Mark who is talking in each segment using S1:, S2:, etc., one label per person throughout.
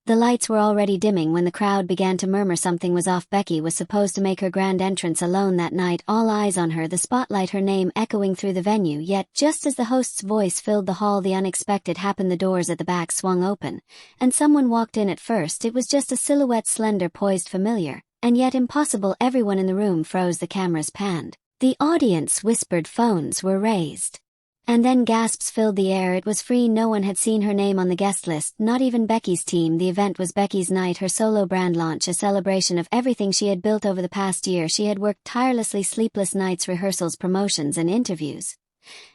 S1: The lights were already dimming when the crowd began to murmur something was off. Becky was supposed to make her grand entrance alone that night, all eyes on her, the spotlight, her name echoing through the venue. Yet, just as the host's voice filled the hall, the unexpected happened. The doors at the back swung open, and someone walked in. At first it was just a silhouette, slender, poised, familiar, and yet impossible. Everyone in the room froze. The cameras panned. The audience whispered. Phones were raised. And then gasps filled the air. It was Freen. No one had seen her name on the guest list, not even Becky's team. The event was Becky's night, her solo brand launch, a celebration of everything she had built over the past year. She had worked tirelessly, sleepless nights, rehearsals, promotions, and interviews.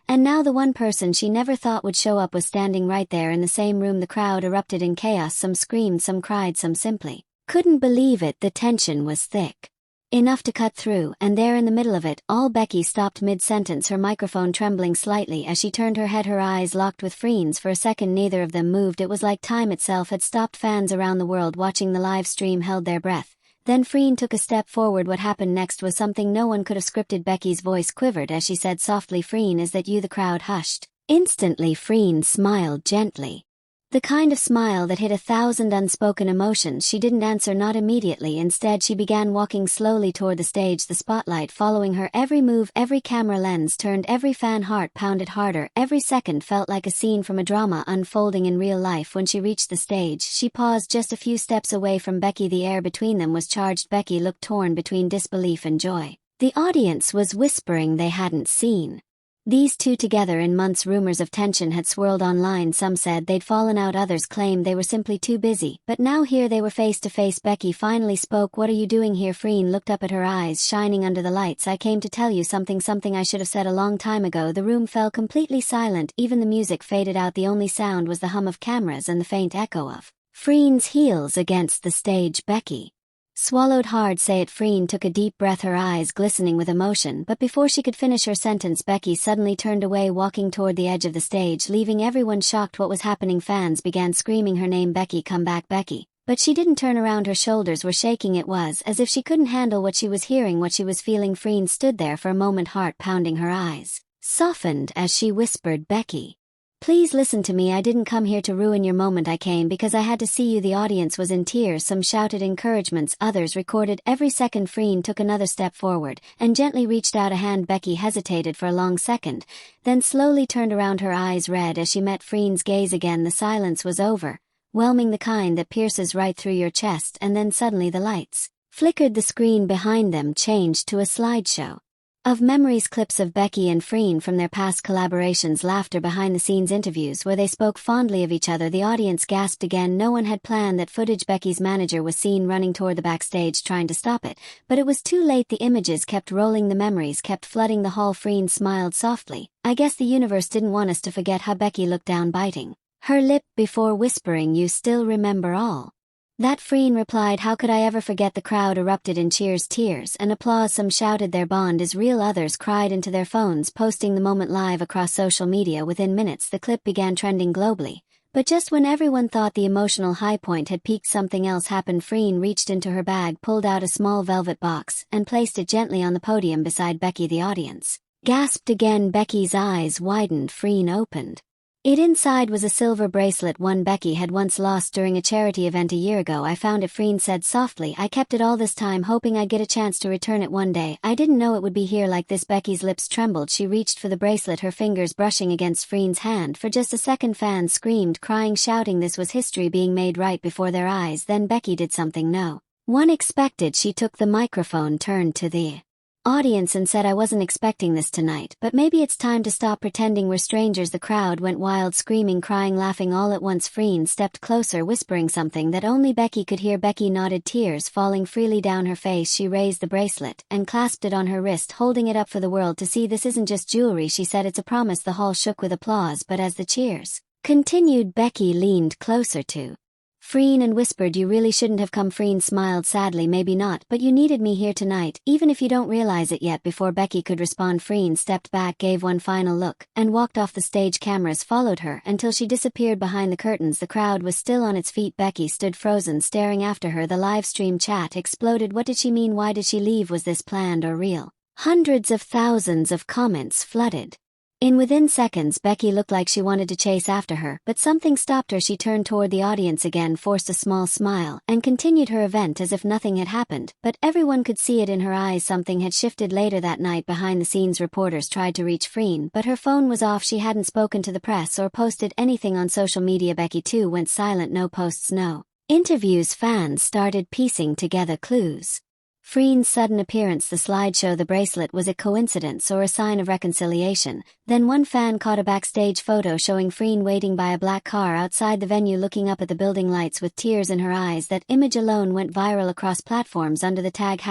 S1: And now the one person she never thought would show up was standing right there in the same room. The crowd erupted in chaos. Some screamed, some cried, some simply couldn't believe it. The tension was thick, enough to cut through, and there in the middle of it all, Becky stopped mid-sentence, her microphone trembling slightly as she turned her head, her eyes locked with Freen's. For a second neither of them moved. It was like time itself had stopped. Fans around the world watching the live stream held their breath. Then Freen took a step forward. What happened next was something no one could have scripted. Becky's voice quivered as she said softly, "Freen, is that you?" The crowd hushed. Instantly Freen smiled gently. The kind of smile that hid 1,000 unspoken emotions. She didn't answer, not immediately. Instead she began walking slowly toward the stage, the spotlight following her every move. Every camera lens turned, every fan heart pounded harder. Every second felt like a scene from a drama unfolding in real life. When she reached the stage, she paused just a few steps away from Becky. The air between them was charged. Becky looked torn between disbelief and joy. The audience was whispering they hadn't seen these two together in months. Rumors of tension had swirled online. Some said they'd fallen out, others claimed they were simply too busy. But now here they were face to face. Becky finally spoke. "What are you doing here?" Freen looked up at her, eyes shining under the lights. "I came to tell you something I should have said a long time ago." The room fell completely silent. Even the music faded out. The only sound was the hum of cameras and the faint echo of Freen's heels against the stage. Becky swallowed hard. "Say it." Freen took a deep breath, her eyes glistening with emotion, but before she could finish her sentence, Becky suddenly turned away, walking toward the edge of the stage, leaving everyone shocked. What was happening? Fans began screaming her name. "Becky, come back, Becky." But she didn't turn around. Her shoulders were shaking. It was as if she couldn't handle what she was hearing, what she was feeling. Freen stood there for a moment, heart pounding. Her eyes softened as she whispered, "Becky, please listen to me. I didn't come here to ruin your moment. I came because I had to see you." The audience was in tears. Some shouted encouragements, others recorded every second. Freen took another step forward and gently reached out a hand. Becky hesitated for a long second, then slowly turned around, her eyes red as she met Freen's gaze again. The silence was overwhelming, the kind that pierces right through your chest. And then suddenly the lights flickered. The screen behind them changed to a slideshow of memories, clips of Becky and Freen from their past collaborations, laughter, behind-the-scenes interviews where they spoke fondly of each other. The audience gasped again. No one had planned that footage. Becky's manager was seen running toward the backstage, trying to stop it, but it was too late. The images kept rolling, the memories kept flooding the hall. Freen smiled softly. "I guess the universe didn't want us to forget how." Becky looked down, biting her lip before whispering, "You still remember all that?" Freen replied, "How could I ever forget?" The crowd erupted in cheers, tears, and applause. Some shouted their bond is real, others cried into their phones, posting the moment live across social media. Within minutes the clip began trending globally. But just when everyone thought the emotional high point had peaked, something else happened. Freen reached into her bag, pulled out a small velvet box, and placed it gently on the podium beside Becky. The audience gasped again. Becky's eyes widened. Freen opened it. Inside was a silver bracelet, one Becky had once lost during a charity event a year ago. "I found it," Freen said softly. "I kept it all this time, hoping I'd get a chance to return it one day. I didn't know it would be here like this." Becky's lips trembled. She reached for the bracelet, her fingers brushing against Freen's hand. For just a second fans screamed, crying, shouting. This was history being made right before their eyes. Then Becky did something no one expected. She took the microphone, turned to the audience and said, "I wasn't expecting this tonight, but maybe it's time to stop pretending we're strangers." The crowd went wild, screaming, crying, laughing all at once. Freen stepped closer, whispering something that only Becky could hear. Becky nodded, tears falling freely down her face. She raised the bracelet and clasped it on her wrist, holding it up for the world to see. "This isn't just jewelry," she said, "it's a promise." The hall shook with applause, but as the cheers continued, Becky leaned closer to Freen and whispered, "You really shouldn't have come." Freen smiled sadly, "Maybe not, but you needed me here tonight, even if you don't realize it yet." Before Becky could respond, Freen stepped back, gave one final look, and walked off the stage. Cameras followed her until she disappeared behind the curtains. The crowd was still on its feet. Becky stood frozen, staring after her. The live stream chat exploded. What did she mean? Why did she leave? Was this planned or real? Hundreds of thousands of comments flooded Within seconds, Becky looked like she wanted to chase after her, but something stopped her. She turned toward the audience again, forced a small smile, and continued her event as if nothing had happened, but everyone could see it in her eyes. Something had shifted. Later that night, behind the scenes, reporters tried to reach Freen, but her phone was off. She hadn't spoken to the press or posted anything on social media. Becky too went silent. No posts, no interviews. Fans started piecing together clues. Freen's sudden appearance, the slideshow, the bracelet. Was it coincidence or a sign of reconciliation? Then one fan caught a backstage photo showing Freen waiting by a black car outside the venue, looking up at the building lights with tears in her eyes. That image alone went viral across platforms under the tag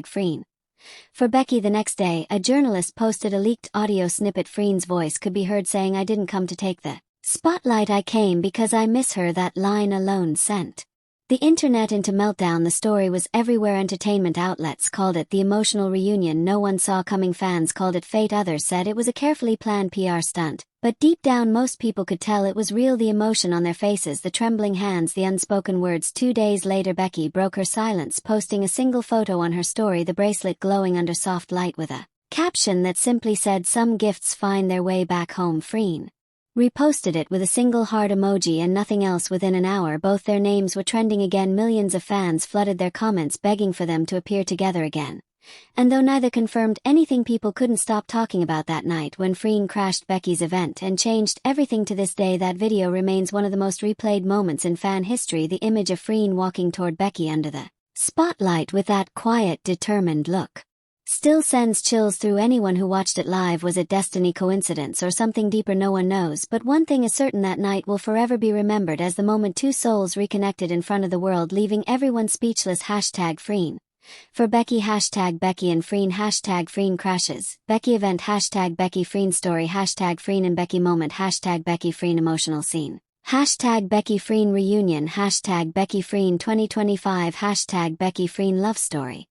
S1: #Freen. For Becky, the next day, a journalist posted a leaked audio snippet. Freen's voice could be heard saying, "I didn't come to take the spotlight, I came because I miss her." That line alone sent the internet into meltdown. The story was everywhere. Entertainment outlets called it the emotional reunion no one saw coming. Fans called it fate. Others said it was a carefully planned PR stunt. But deep down, most people could tell it was real. The emotion on their faces, the trembling hands, the unspoken words. 2 days later, Becky broke her silence, posting a single photo on her story, the bracelet glowing under soft light, with a caption that simply said, "Some gifts find their way back home." Freen reposted it with a single heart emoji and nothing else. Within an hour, both their names were trending again. Millions of fans flooded their comments begging for them to appear together again. And though neither confirmed anything, people couldn't stop talking about that night when Freen crashed Becky's event and changed everything. To this day, that video remains one of the most replayed moments in fan history. The image of Freen walking toward Becky under the spotlight with that quiet, determined look still sends chills through anyone who watched it live. Was it destiny, coincidence, or something deeper? No one knows, but one thing is certain: that night will forever be remembered as the moment two souls reconnected in front of the world, leaving everyone speechless. #Freen. For Becky, #Becky and Freen, #Freen crashes Becky event, #Becky Freen story, #Freen and Becky moment, #Becky Freen emotional scene, #Becky Freen reunion, #Becky Freen 2025, #Becky Freen love story.